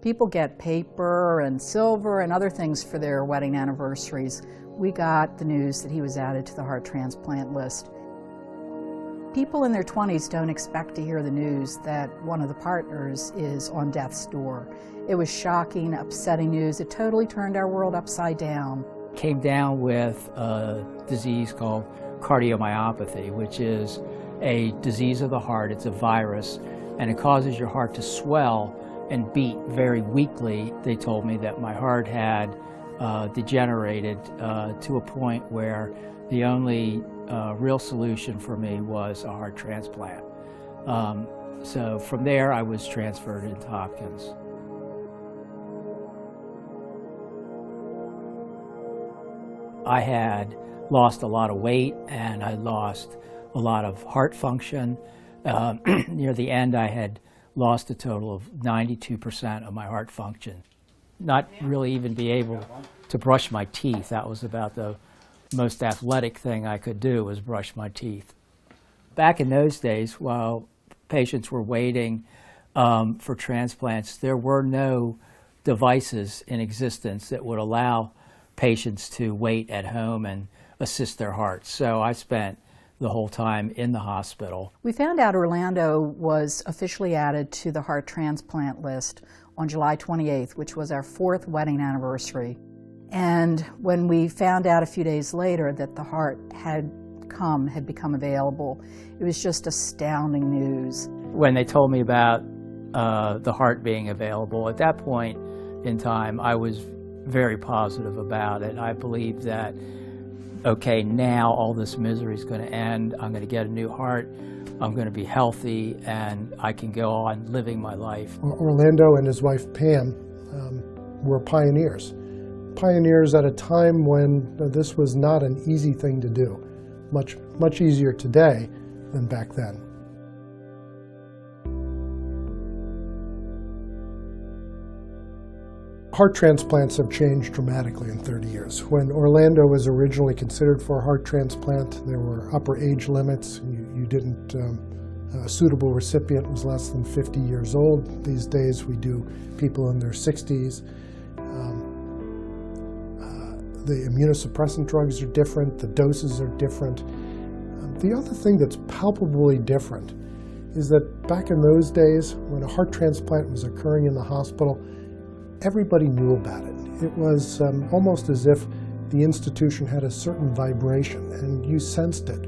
People get paper and silver and other things for their wedding anniversaries. We got the news that he was added to the heart transplant list. People in their 20s don't expect to hear the news that one of the partners is on death's door. It was shocking, upsetting news. It totally turned our world upside down. Came down with a disease called cardiomyopathy, which is a disease of the heart. It's a virus, and it causes your heart to swell and beat very weakly. They told me that my heart had degenerated to a point where the only real solution for me was a heart transplant. So from there I was transferred into Hopkins. I had lost a lot of weight and I lost a lot of heart function. Near the end I had lost a total of 92% of my heart function. Not really even be able to brush my teeth. That was about the most athletic thing I could do, was brush my teeth. Back in those days, while patients were waiting for transplants, there were no devices in existence that would allow patients to wait at home and assist their hearts. So I spent the whole time in the hospital. We found out Orlando was officially added to the heart transplant list on July 28th, which was our 4th wedding anniversary. And when we found out a few days later that the heart had become available, it was just astounding news. When they told me about the heart being available, at that point in time, I was very positive about it. I believed that, okay, now all this misery is going to end. I'm going to get a new heart. I'm going to be healthy, and I can go on living my life. Orlando and his wife Pam were pioneers. Pioneers at a time when this was not an easy thing to do. Much easier today than back then. Heart transplants have changed dramatically in 30 years. When Orlando was originally considered for a heart transplant, there were upper age limits. A suitable recipient was less than 50 years old. These days we do people in their 60s. The immunosuppressant drugs are different, the doses are different. The other thing that's palpably different is that back in those days, when a heart transplant was occurring in the hospital, everybody knew about it. It was almost as if the institution had a certain vibration, and you sensed it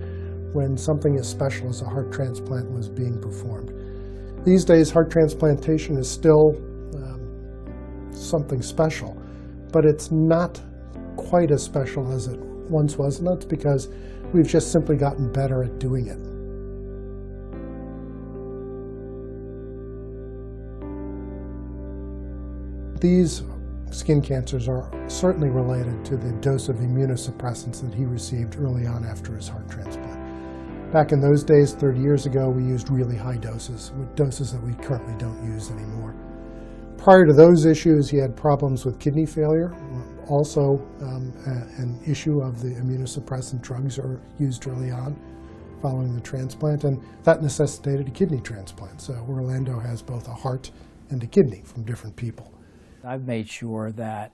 when something as special as a heart transplant was being performed. These days, heart transplantation is still something special, but it's not quite as special as it once was, and that's because we've just simply gotten better at doing it. These skin cancers are certainly related to the dose of immunosuppressants that he received early on after his heart transplant. Back in those days, 30 years ago, we used really high doses, with doses that we currently don't use anymore. Prior to those issues, he had problems with kidney failure. Also, an issue of the immunosuppressant drugs are used early on following the transplant, and that necessitated a kidney transplant. So Orlando has both a heart and a kidney from different people. I've made sure that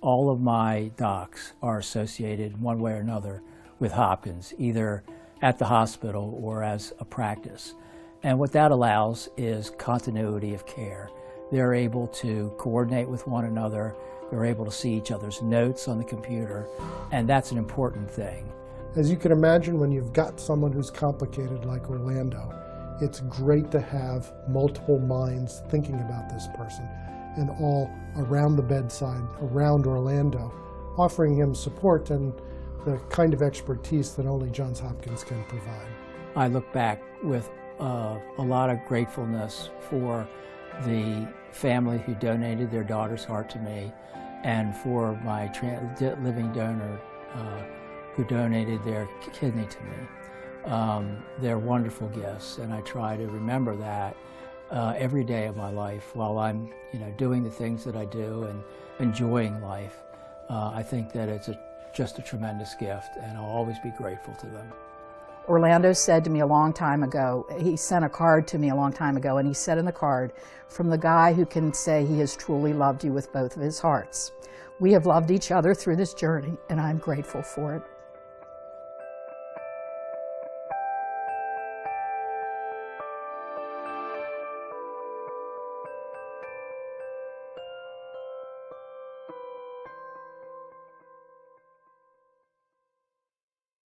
all of my docs are associated one way or another with Hopkins, either at the hospital or as a practice. And what that allows is continuity of care. They're able to coordinate with one another. They're able to see each other's notes on the computer, and that's an important thing. As you can imagine, when you've got someone who's complicated like Orlando, it's great to have multiple minds thinking about this person, and all around the bedside, around Orlando, offering him support and the kind of expertise that only Johns Hopkins can provide. I look back with a lot of gratefulness for the family who donated their daughter's heart to me, and for my living donor who donated their kidney to me. They're wonderful gifts, and I try to remember that every day of my life while I'm doing the things that I do and enjoying life. I think that it's just a tremendous gift, and I'll always be grateful to them. Orlando said to me a long time ago, he sent a card to me a long time ago, and he said in the card, "From the guy who can say he has truly loved you with both of his hearts." We have loved each other through this journey, and I'm grateful for it.